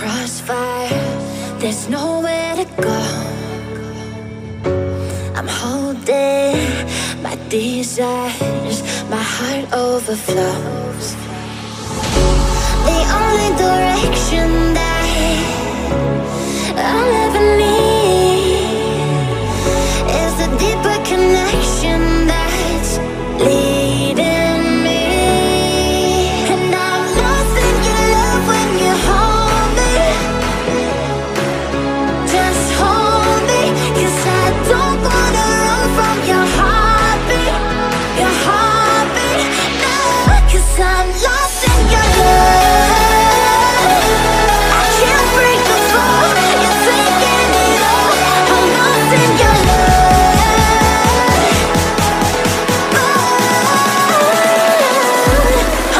crossfire, there's nowhere to go. I'm holding my desires, my heart overflows. The only direction that I'll ever need is the deeper connection that's leading me. And I'm lost in your love when you hold me. Just hold me, 'cause I don't wanna run from your heartbeat. Your heartbeat, no, 'cause I'm lost in your love. I can't break the fall, you're taking it all. I'm lost in your love.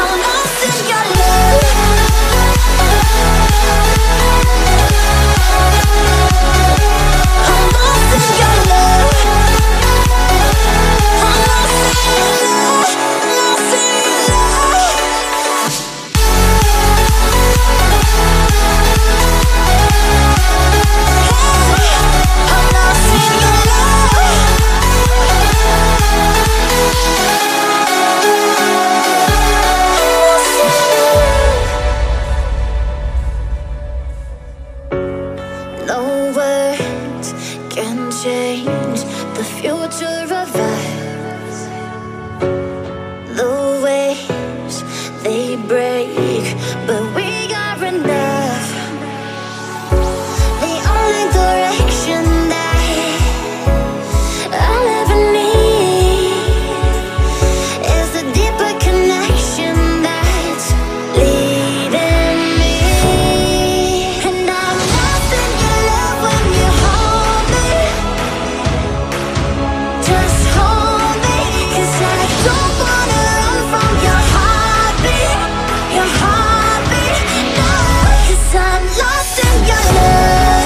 I'm lost in your love. I'm lost in your love. I'm lost in your love. Lost in your love. I'm lost in your love. No words can change the future of us. The waves, they break, but we are enough. The only direction that I'll ever need is the deeper connection that's leading me. And I'm lost in your love when you hold me. Just hold me, 'cause I don't wanna run from your heartbeat. Your heartbeat, no, 'cause I'm lost in your love.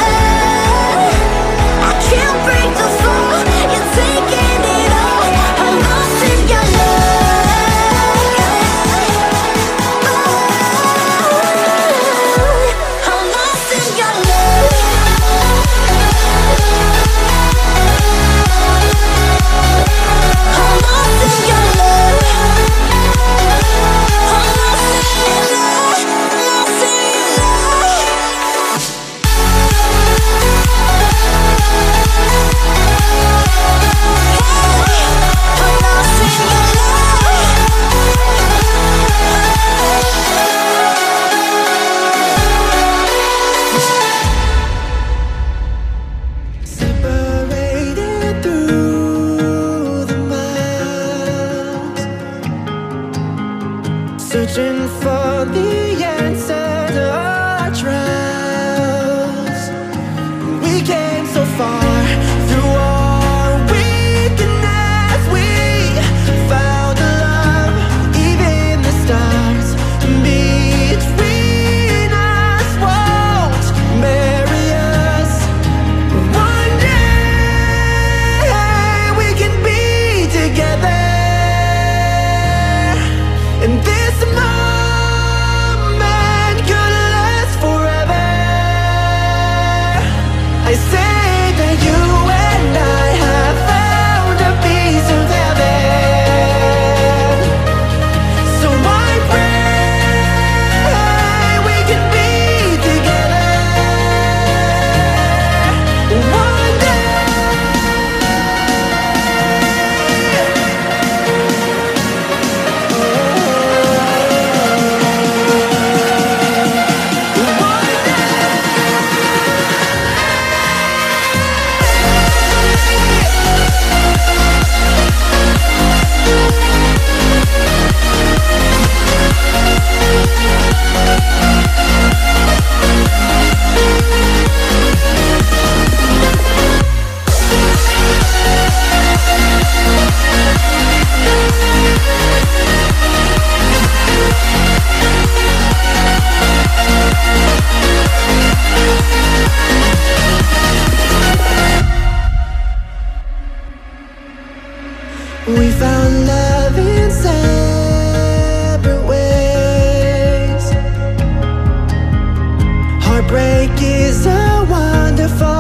I can't break the fall, you're taking it all. I'm lost in your love. I'm lost in your love. I'm lost in your love. I'm lost in your love. Lost in your love. I'm lost in your Separated through the miles, searching for the answer to our trials. We came so far through our weakness. We found a love, even the stars between us won't marry us. One day we can be together, and this moment could last forever. I say that you and I have found a piece of heaven. So I pray we can be together one day. We found love in separate ways. Heartbreak wonderful.